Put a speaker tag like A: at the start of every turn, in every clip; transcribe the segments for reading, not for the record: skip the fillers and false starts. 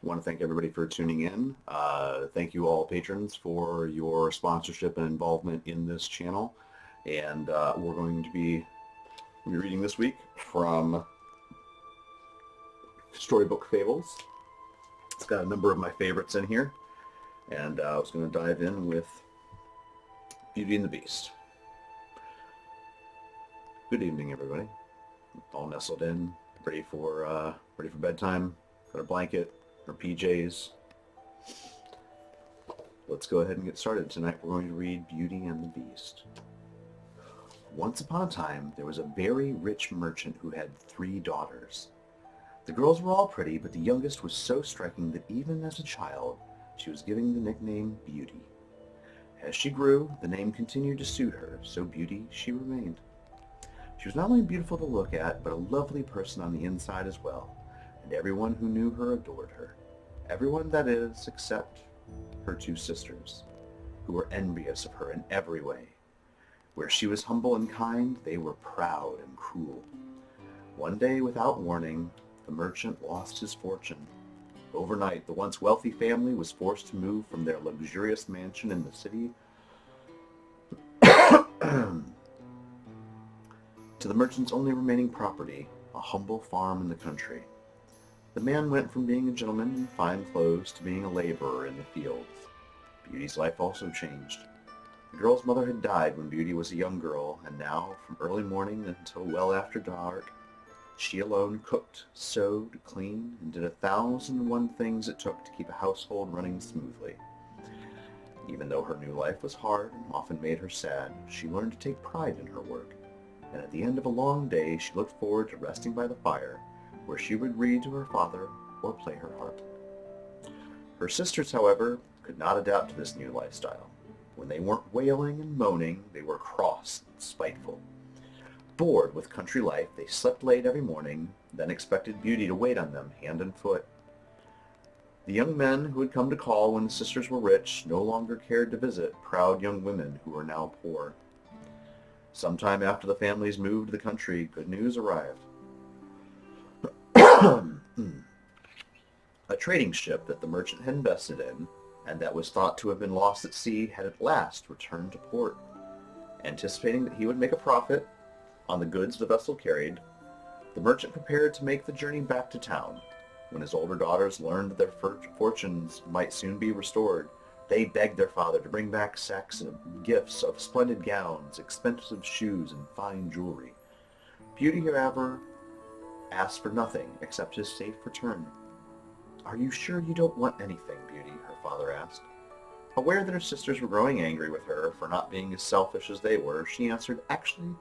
A: I want to thank everybody for tuning in. Thank you all patrons for your sponsorship and involvement in this channel. And we're going to be reading this week from Storybook Fables. It's got a number of my favorites in here. And I was going to dive in with Beauty and the Beast. Good evening, everybody. All nestled in, ready for bedtime. Got a blanket, our PJs. Let's go ahead and get started. Tonight we're going to read Beauty and the Beast. Once upon a time, there was a very rich merchant who had 3 daughters. The girls were all pretty, but the youngest was so striking that even as a child, she was given the nickname Beauty. As she grew, the name continued to suit her, so Beauty she remained. She was not only beautiful to look at, but a lovely person on the inside as well, and everyone who knew her adored her. Everyone, that is, except her 2 sisters, who were envious of her in every way. Where she was humble and kind, they were proud and cruel. One day, without warning, the merchant lost his fortune. Overnight, the once wealthy family was forced to move from their luxurious mansion in the city to the merchant's only remaining property, a humble farm in the country. The man went from being a gentleman in fine clothes to being a laborer in the fields. Beauty's life also changed. The girl's mother had died when Beauty was a young girl, and now, from early morning until well after dark, she alone cooked, sewed, cleaned, and did 1,001 things it took to keep a household running smoothly. Even though her new life was hard and often made her sad, she learned to take pride in her work, and at the end of a long day she looked forward to resting by the fire, where she would read to her father or play her harp. Her sisters, however, could not adapt to this new lifestyle. When they weren't wailing and moaning, they were cross and spiteful. Bored with country life, they slept late every morning, then expected Beauty to wait on them hand and foot. The young men who had come to call when the sisters were rich no longer cared to visit proud young women who were now poor. Sometime after the families moved to the country, good news arrived. A trading ship that the merchant had invested in, and that was thought to have been lost at sea, had at last returned to port. Anticipating that he would make a profit on the goods the vessel carried, the merchant prepared to make the journey back to town. When his older daughters learned that their fortunes might soon be restored, they begged their father to bring back sacks of gifts of splendid gowns, expensive shoes, and fine jewelry. Beauty, however, asked for nothing except his safe return. "Are you sure you don't want anything, Beauty?" her father asked. Aware that her sisters were growing angry with her for not being as selfish as they were, she answered, "Actually,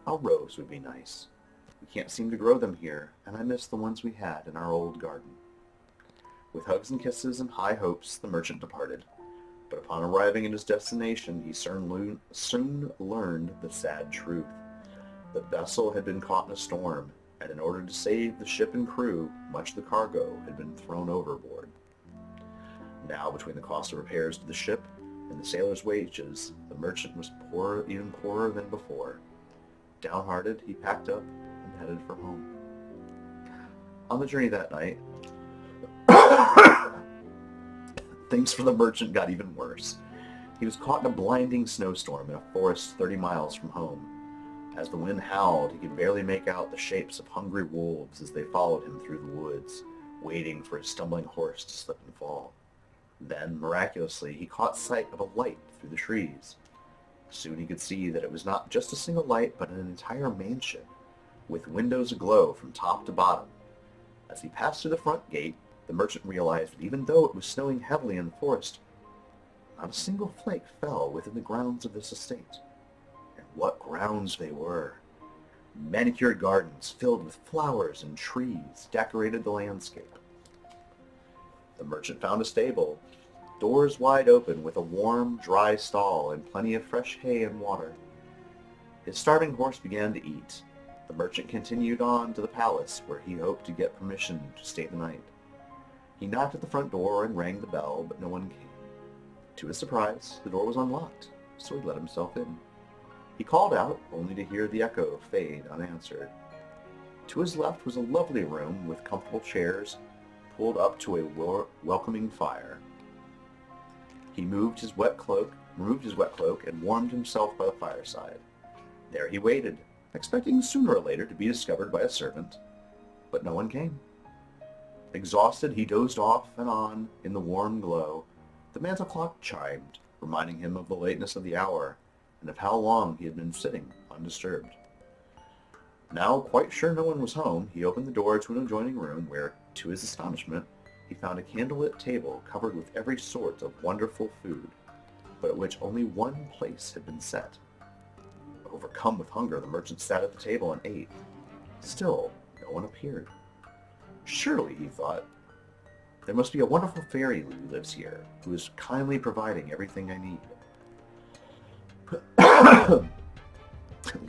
A: a rose would be nice. We can't seem to grow them here, and I miss the ones we had in our old garden." With hugs and kisses and high hopes, the merchant departed. But upon arriving at his destination, he soon learned the sad truth. The vessel had been caught in a storm, and in order to save the ship and crew, much of the cargo had been thrown overboard. Now, between the cost of repairs to the ship and the sailors' wages, the merchant was even poorer than before. Downhearted, he packed up and headed for home. On the journey that night, things for the merchant got even worse. He was caught in a blinding snowstorm in a forest 30 miles from home. As the wind howled, he could barely make out the shapes of hungry wolves as they followed him through the woods, waiting for his stumbling horse to slip and fall. Then, miraculously, he caught sight of a light through the trees. Soon he could see that it was not just a single light, but an entire mansion, with windows aglow from top to bottom. As he passed through the front gate, the merchant realized that even though it was snowing heavily in the forest, not a single flake fell within the grounds of this estate. And what grounds they were! Manicured gardens filled with flowers and trees decorated the landscape. The merchant found a stable, doors wide open, with a warm, dry stall and plenty of fresh hay and water. His starving horse began to eat. The merchant continued on to the palace, where he hoped to get permission to stay the night. He knocked at the front door and rang the bell, but no one came. To his surprise, the door was unlocked, so he let himself in. He called out, only to hear the echo fade unanswered. To his left was a lovely room with comfortable chairs, pulled up to a welcoming fire. He removed his wet cloak, and warmed himself by the fireside. There he waited, expecting sooner or later to be discovered by a servant, but no one came. Exhausted, he dozed off and on in the warm glow. The mantel clock chimed, reminding him of the lateness of the hour and of how long he had been sitting undisturbed. Now, quite sure no one was home, he opened the door to an adjoining room where, to his astonishment, he found a candlelit table covered with every sort of wonderful food, but at which only one place had been set. Overcome with hunger, the merchant sat at the table and ate. Still, no one appeared. Surely, he thought, there must be a wonderful fairy who lives here, who is kindly providing everything I need.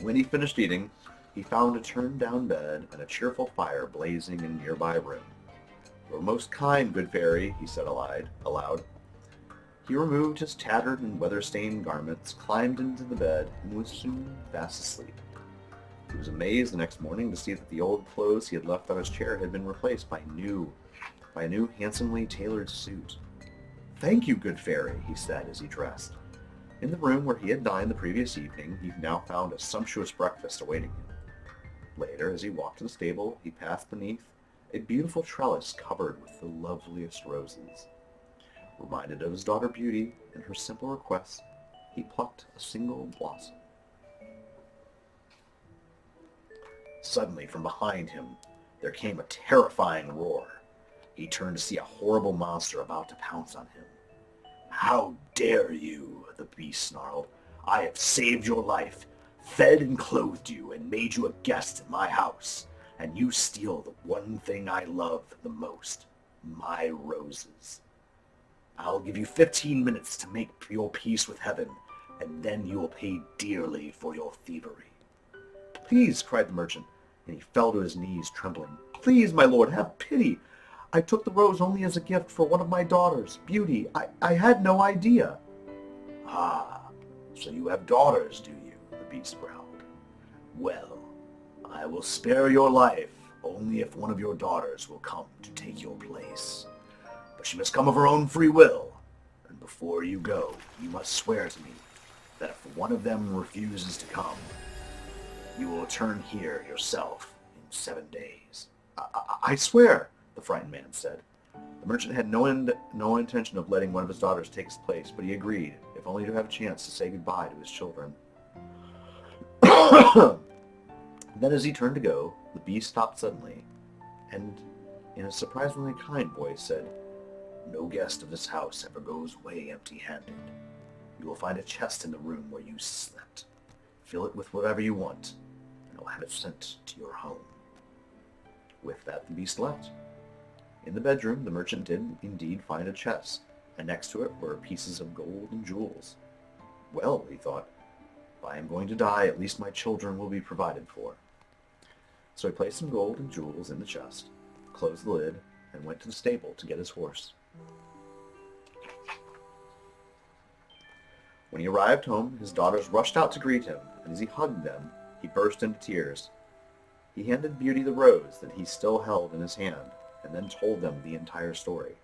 A: When he finished eating, he found a turned-down bed and a cheerful fire blazing in a nearby room. "You are most kind, good fairy," he said aloud. He removed his tattered and weather-stained garments, climbed into the bed, and was soon fast asleep. He was amazed the next morning to see that the old clothes he had left on his chair had been replaced by a new handsomely tailored suit. "Thank you, good fairy," he said as he dressed. In the room where he had dined the previous evening, he now found a sumptuous breakfast awaiting him. Later, as he walked to the stable, he passed beneath a beautiful trellis covered with the loveliest roses. Reminded of his daughter Beauty and her simple request, he plucked a single blossom. Suddenly, from behind him, there came a terrifying roar. He turned to see a horrible monster about to pounce on him. "How dare you?" the beast snarled. "I have saved your life, fed and clothed you, and made you a guest in my house, and you steal the one thing I love the most, my roses. I'll give you 15 minutes to make your peace with heaven, and then you will pay dearly for your thievery." "Please," cried the merchant, and he fell to his knees, trembling. "Please, my lord, have pity. I took the rose only as a gift for one of my daughters, Beauty. I had no idea." "Ah, so you have daughters, do you?" the beast growled. "Well, I will spare your life only if one of your daughters will come to take your place. But she must come of her own free will, and before you go, you must swear to me that if one of them refuses to come, you will return here yourself in 7 days." I swear," the frightened man said. The merchant had no intention of letting one of his daughters take his place, but he agreed, if only to have a chance to say goodbye to his children. Then as he turned to go, the beast stopped suddenly, and in a surprisingly kind voice said, "No guest of this house ever goes away empty-handed. You will find a chest in the room where you slept. Fill it with whatever you want, and I'll have it sent to your home." With that, the beast left. In the bedroom, the merchant did indeed find a chest, and next to it were pieces of gold and jewels. "Well," he thought, "if I am going to die, at least my children will be provided for." So he placed some gold and jewels in the chest, closed the lid, and went to the stable to get his horse. When he arrived home, his daughters rushed out to greet him, and as he hugged them, he burst into tears. He handed Beauty the rose that he still held in his hand, and then told them the entire story.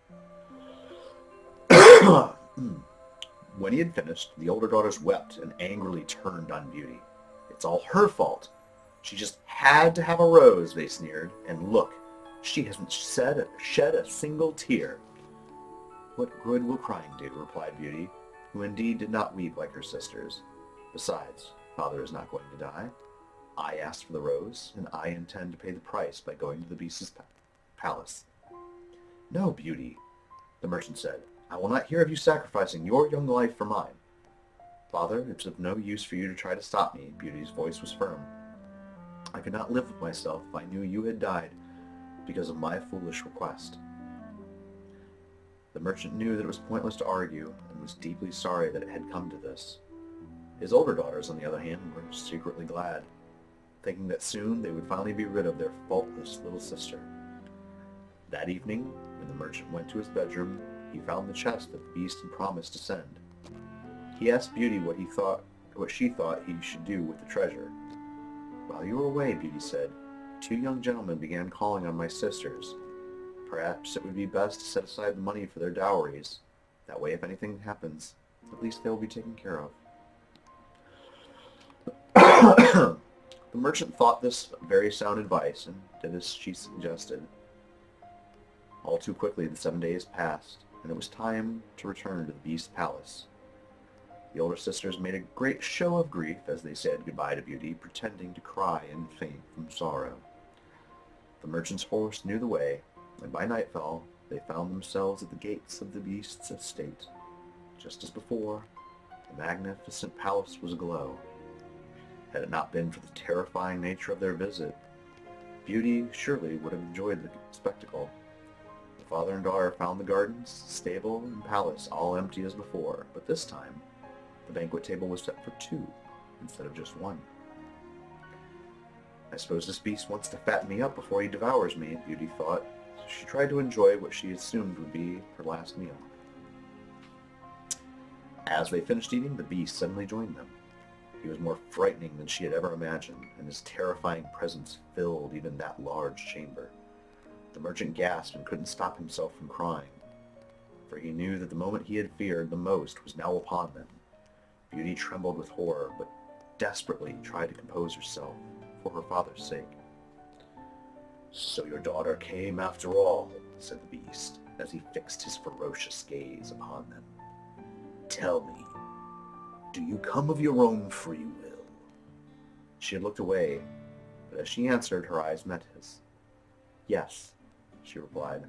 A: When he had finished, the older daughters wept and angrily turned on Beauty. "It's all her fault. She just had to have a rose," they sneered, "and look, she hasn't shed a single tear." "What good will crying do?" replied Beauty, who indeed did not weep like her sisters. "Besides, father is not going to die. I asked for the rose, and I intend to pay the price by going to the beast's palace." "No, Beauty," the merchant said. "I will not hear of you sacrificing your young life for mine." "Father, it's of no use for you to try to stop me." Beauty's voice was firm. "I could not live with myself if I knew you had died because of my foolish request." The merchant knew that it was pointless to argue, and was deeply sorry that it had come to this. His older daughters, on the other hand, were secretly glad, thinking that soon they would finally be rid of their faultless little sister. That evening, when the merchant went to his bedroom, he found the chest that the beast had promised to send. He asked Beauty what she thought he should do with the treasure. "While you were away," Beauty said, "2 young gentlemen began calling on my sisters. Perhaps it would be best to set aside the money for their dowries. That way, if anything happens, at least they'll be taken care of. The merchant thought this very sound advice and did as she suggested. All too quickly the 7 days passed, and it was time to return to the Beast's palace. The older sisters made a great show of grief as they said goodbye to Beauty, pretending to cry and faint from sorrow. The merchant's horse knew the way, and by nightfall they found themselves at the gates of the Beast's estate. Just as before, the magnificent palace was aglow. Had it not been for the terrifying nature of their visit, Beauty surely would have enjoyed the spectacle. The father and daughter found the gardens, stable, and palace all empty as before, but this time the banquet table was set for 2 instead of just 1. I suppose this beast wants to fatten me up before he devours me, Beauty thought, so she tried to enjoy what she assumed would be her last meal. As they finished eating, the beast suddenly joined them. He was more frightening than she had ever imagined, and his terrifying presence filled even that large chamber. The merchant gasped and couldn't stop himself from crying, for he knew that the moment he had feared the most was now upon them. Beauty trembled with horror, but desperately tried to compose herself for her father's sake. "So your daughter came after all," said the beast, as he fixed his ferocious gaze upon them. "Tell me, do you come of your own free will?" She had looked away, but as she answered, her eyes met his. "Yes," she replied.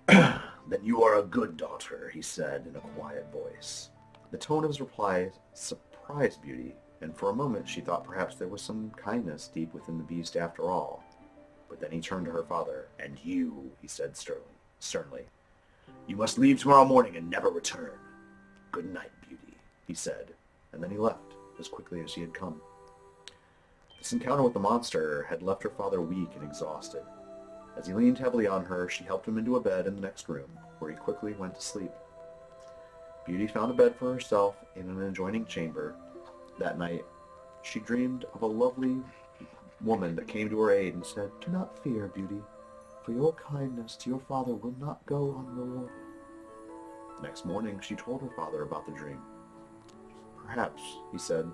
A: "Then you are a good daughter," he said in a quiet voice. The tone of his reply surprised Beauty, and for a moment she thought perhaps there was some kindness deep within the beast after all. But then he turned to her father. "And you," he said sternly, "you must leave tomorrow morning and never return. Good night, Beauty," he said, and then he left as quickly as he had come. This encounter with the monster had left her father weak and exhausted. As he leaned heavily on her, she helped him into a bed in the next room, where he quickly went to sleep. Beauty found a bed for herself in an adjoining chamber. That night, she dreamed of a lovely woman that came to her aid and said, "Do not fear, Beauty, for your kindness to your father will not go unrewarded." Next morning, she told her father about the dream. "Perhaps," he said,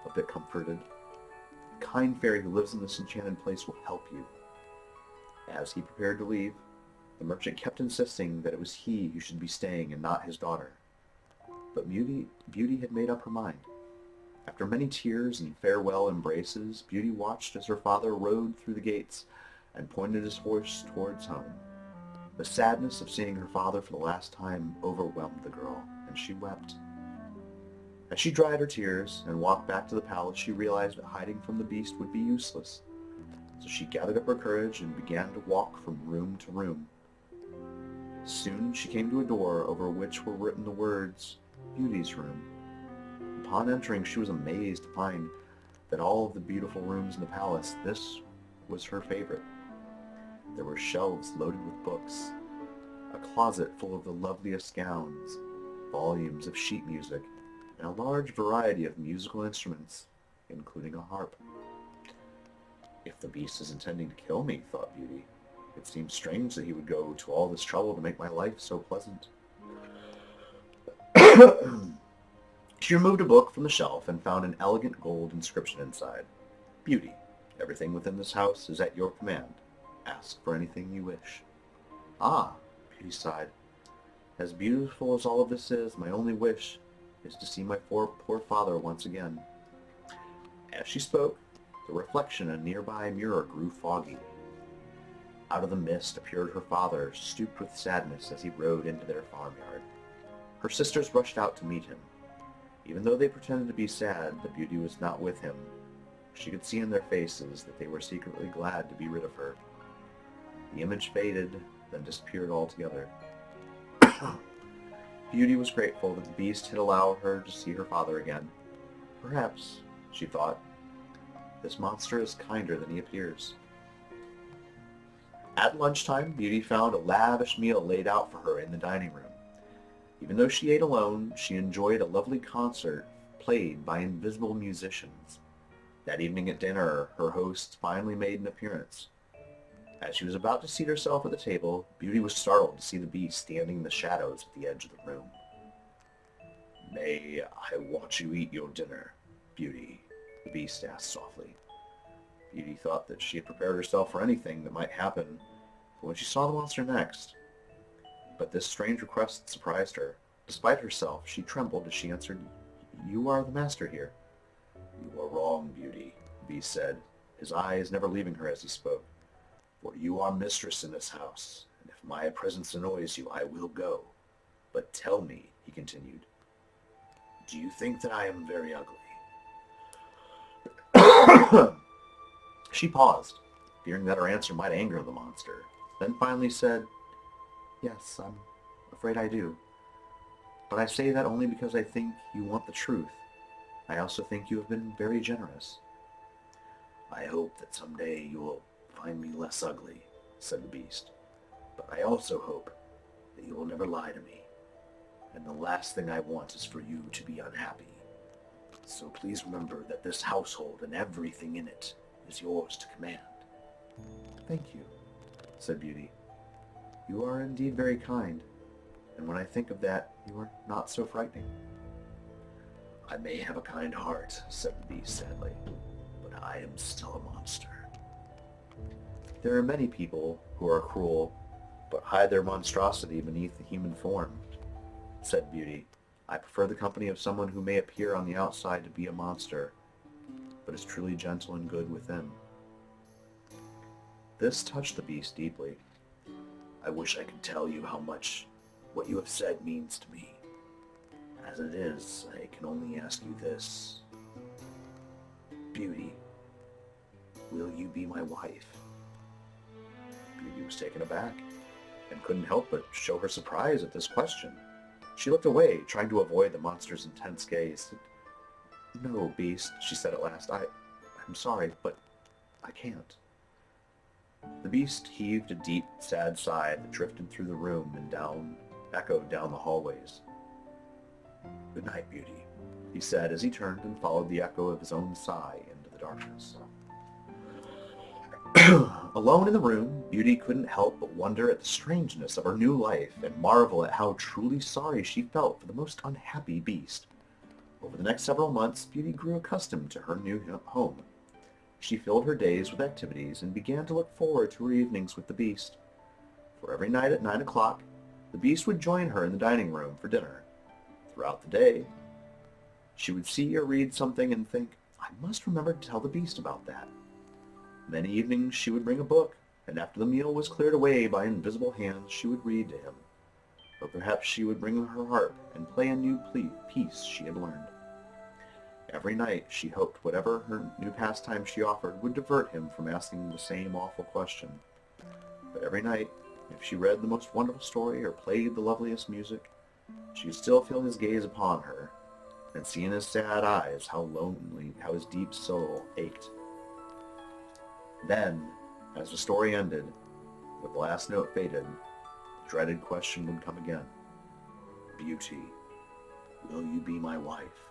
A: a bit comforted, "the kind fairy who lives in this enchanted place will help you." As he prepared to leave, the merchant kept insisting that it was he who should be staying and not his daughter. But Beauty had made up her mind. After many tears and farewell embraces, Beauty watched as her father rode through the gates and pointed his horse towards home. The sadness of seeing her father for the last time overwhelmed the girl, and she wept. As she dried her tears and walked back to the palace, she realized that hiding from the beast would be useless. So she gathered up her courage and began to walk from room to room. Soon she came to a door over which were written the words, "Beauty's Room." Upon entering, she was amazed to find that all of the beautiful rooms in the palace, this was her favorite. There were shelves loaded with books, a closet full of the loveliest gowns, volumes of sheet music, and a large variety of musical instruments, including a harp. "If the beast is intending to kill me," thought Beauty, "it seems strange that he would go to all this trouble to make my life so pleasant." She removed a book from the shelf and found an elegant gold inscription inside. "Beauty, everything within this house is at your command. Ask for anything you wish." "Ah," Beauty sighed. "As beautiful as all of this is, my only wish is to see my poor father once again." As she spoke, the reflection in a nearby mirror grew foggy. Out of the mist appeared her father, stooped with sadness as he rode into their farmyard. Her sisters rushed out to meet him. Even though they pretended to be sad that Beauty was not with him, she could see in their faces that they were secretly glad to be rid of her. The image faded, then disappeared altogether. Beauty was grateful that the beast had allowed her to see her father again. Perhaps, she thought, this monster is kinder than he appears. At lunchtime, Beauty found a lavish meal laid out for her in the dining room. Even though she ate alone, she enjoyed a lovely concert played by invisible musicians. That evening at dinner, her host finally made an appearance. As she was about to seat herself at the table, Beauty was startled to see the beast standing in the shadows at the edge of the room. "May I watch you eat your dinner, Beauty?" the beast asked softly. Beauty thought that she had prepared herself for anything that might happen, but when she saw the monster next... But this strange request surprised her. Despite herself, she trembled as she answered, "You are the master here." "You are wrong, Beauty," the beast said, his eyes never leaving her as he spoke. "For you are mistress in this house, and if my presence annoys you, I will go. But tell me," he continued, "do you think that I am very ugly?" She paused, fearing that her answer might anger the monster, then finally said, "Yes, I'm afraid I do. But I say that only because I think you want the truth. I also think you have been very generous." "I hope that someday you will find me less ugly," said the beast. "But I also hope that you will never lie to me. And the last thing I want is for you to be unhappy. So please remember that this household and everything in it is yours to command." "Thank you," said Beauty. "You are indeed very kind, and when I think of that, you are not so frightening." "I may have a kind heart," said the beast sadly, "but I am still a monster." "There are many people who are cruel, but hide their monstrosity beneath the human form," said Beauty. "I prefer the company of someone who may appear on the outside to be a monster, but is truly gentle and good within." This touched the beast deeply. "I wish I could tell you how much what you have said means to me. As it is, I can only ask you this. Beauty, will you be my wife?" Beauty was taken aback, and couldn't help but show her surprise at this question. She looked away, trying to avoid the monster's intense gaze. "No, beast," she said at last. I'm sorry, but I can't." The beast heaved a deep, sad sigh that drifted through the room and echoed down the hallways. "Good night, Beauty," he said as he turned and followed the echo of his own sigh into the darkness. Alone in the room, Beauty couldn't help but wonder at the strangeness of her new life and marvel at how truly sorry she felt for the most unhappy beast. Over the next several months, Beauty grew accustomed to her new home. She filled her days with activities and began to look forward to her evenings with the beast. For every night at 9 o'clock, the beast would join her in the dining room for dinner. Throughout the day, she would see or read something and think, "I must remember to tell the beast about that." Many evenings she would bring a book, and after the meal was cleared away by invisible hands, she would read to him. Or perhaps she would bring her harp and play a new piece she had learned. Every night she hoped whatever her new pastime she offered would divert him from asking the same awful question. But every night, if she read the most wonderful story or played the loveliest music, she would still feel his gaze upon her, and see in his sad eyes how his deep soul ached. Then, as the story ended, with the last note faded, the dreaded question would come again. "Beauty, will you be my wife?"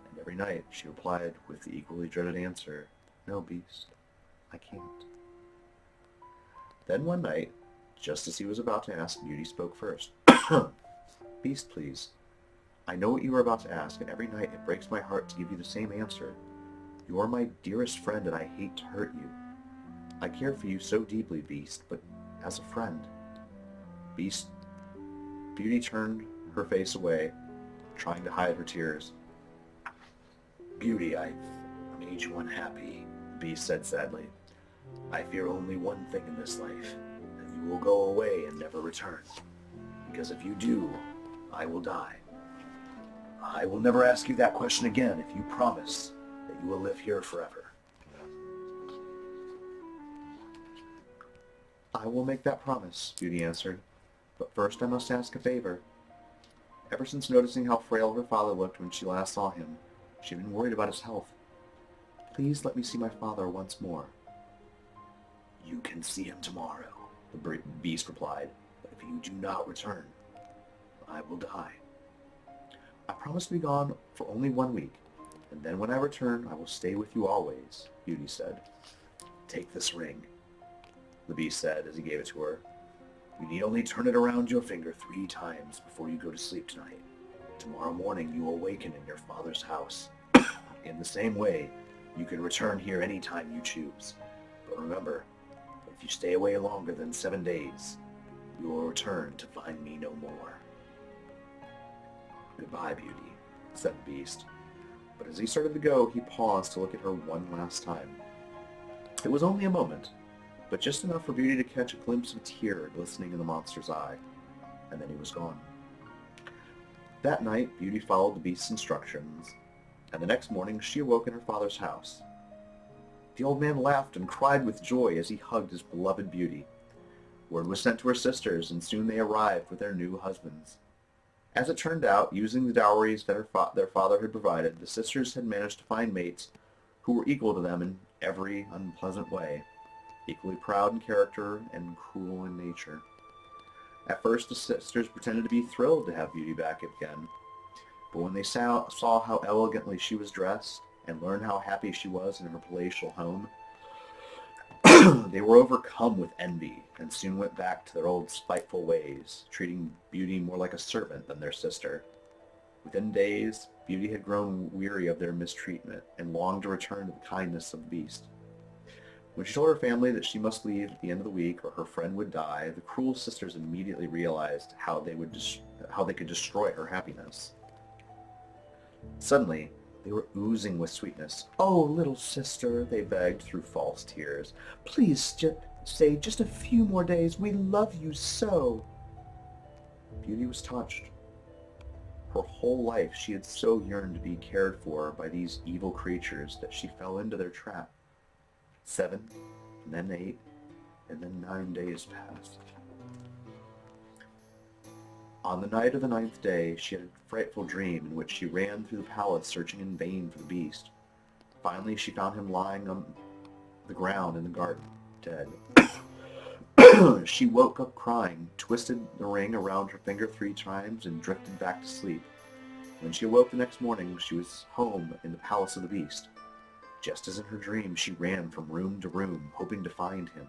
A: And every night she replied with the equally dreaded answer, "No, beast, I can't." Then one night, just as he was about to ask, Beauty spoke first. "Beast, please. I know what you are about to ask, and every night it breaks my heart to give you the same answer. You are my dearest friend, and I hate to hurt you. I care for you so deeply, Beast, but as a friend." Beast. Beauty turned her face away, trying to hide her tears. "Beauty, I've made you unhappy," the Beast said sadly. "I fear only one thing in this life, that you will go away and never return. Because if you do, I will die. I will never ask you that question again if you promise that you will live here forever." "I will make that promise," Beauty answered. "But first I must ask a favor." Ever since noticing how frail her father looked when she last saw him, she had been worried about his health. "Please let me see my father once more." "You can see him tomorrow," the beast replied. "But if you do not return, I will die." "I promise to be gone for only 1 week, and then when I return, I will stay with you always," Beauty said. "Take this ring. the beast said as he gave it to her. You need only turn it around your finger 3 times before you go to sleep tonight. Tomorrow morning you will awaken in your father's house. In the same way, you can return here any time you choose. But remember, if you stay away longer than 7 days, you will return to find me no more. Goodbye, Beauty, said the beast. But as he started to go, he paused to look at her one last time. It was only a moment, but just enough for Beauty to catch a glimpse of a tear glistening in the monster's eye, and then he was gone. That night, Beauty followed the beast's instructions, and the next morning she awoke in her father's house. The old man laughed and cried with joy as he hugged his beloved Beauty. Word was sent to her sisters, and soon they arrived with their new husbands. As it turned out, using the dowries that their father had provided, the sisters had managed to find mates who were equal to them in every unpleasant way, equally proud in character and cruel in nature. At first, the sisters pretended to be thrilled to have Beauty back again, but when they saw how elegantly she was dressed and learned how happy she was in her palatial home, they were overcome with envy and soon went back to their old spiteful ways, treating Beauty more like a servant than their sister. Within days, Beauty had grown weary of their mistreatment and longed to return to the kindness of the beast. When she told her family that she must leave at the end of the week or her friend would die, the cruel sisters immediately realized how they could destroy her happiness. Suddenly, they were oozing with sweetness. "Oh, little sister," they begged through false tears. "Please stay just a few more days. We love you so." Beauty was touched. Her whole life she had so yearned to be cared for by these evil creatures that she fell into their trap. 7, and then 8, and then 9 days passed. On the night of the 9th day, she had a frightful dream in which she ran through the palace searching in vain for the beast. Finally, she found him lying on the ground in the garden, dead. She woke up crying, twisted the ring around her finger 3 times, and drifted back to sleep. When she awoke the next morning, she was home in the palace of the beast. Just as in her dream, she ran from room to room, hoping to find him.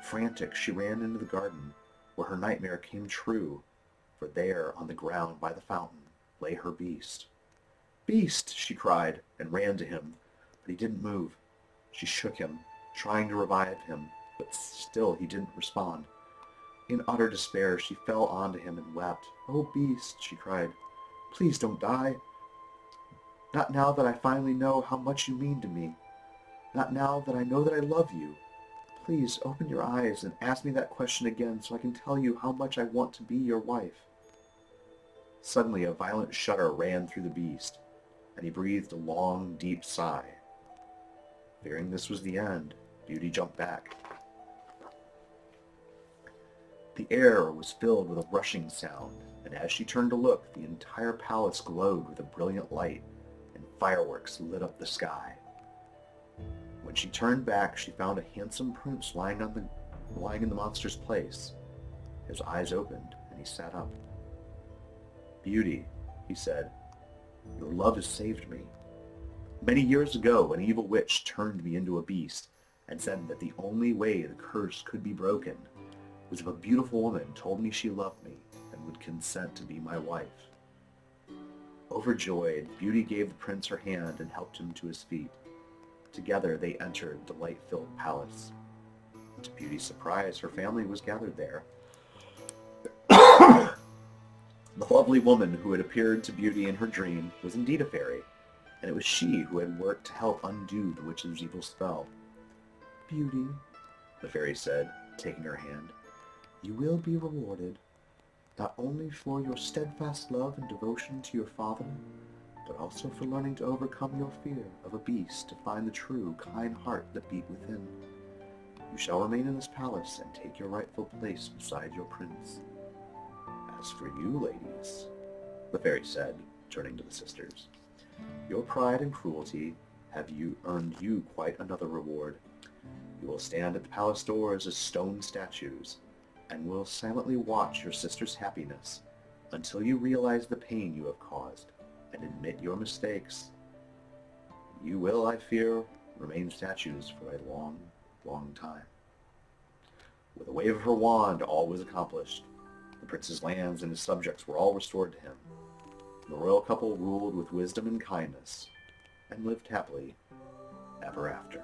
A: Frantic, she ran into the garden, where her nightmare came true, for there, on the ground by the fountain, lay her beast. "Beast!" she cried, and ran to him, but he didn't move. She shook him, trying to revive him, but still he didn't respond. In utter despair, she fell onto him and wept. "Oh, beast," she cried, "please don't die. Not now that I finally know how much you mean to me. Not now that I know that I love you. Please open your eyes and ask me that question again so I can tell you how much I want to be your wife." Suddenly a violent shudder ran through the beast, and he breathed a long, deep sigh. Fearing this was the end, Beauty jumped back. The air was filled with a rushing sound, and as she turned to look, the entire palace glowed with a brilliant light, and fireworks lit up the sky. When she turned back, she found a handsome prince lying in the monster's place. His eyes opened, and he sat up. "Beauty," he said, "your love has saved me. Many years ago, an evil witch turned me into a beast and said that the only way the curse could be broken was if a beautiful woman told me she loved me and would consent to be my wife." Overjoyed, Beauty gave the prince her hand and helped him to his feet. Together they entered the light-filled palace. To Beauty's surprise, her family was gathered there. The lovely woman who had appeared to Beauty in her dream was indeed a fairy, and it was she who had worked to help undo the witch's evil spell. "Beauty," the fairy said, taking her hand, "you will be rewarded, not only for your steadfast love and devotion to your father, but also for learning to overcome your fear of a beast to find the true, kind heart that beat within. You shall remain in this palace and take your rightful place beside your prince. As for you, ladies," the fairy said, turning to the sisters, "your pride and cruelty have earned you quite another reward. You will stand at the palace doors as stone statues, and will silently watch your sister's happiness until you realize the pain you have caused and admit your mistakes. You will, I fear, remain statues for a long, long time." With a wave of her wand, all was accomplished. The prince's lands and his subjects were all restored to him. The royal couple ruled with wisdom and kindness, and lived happily ever after.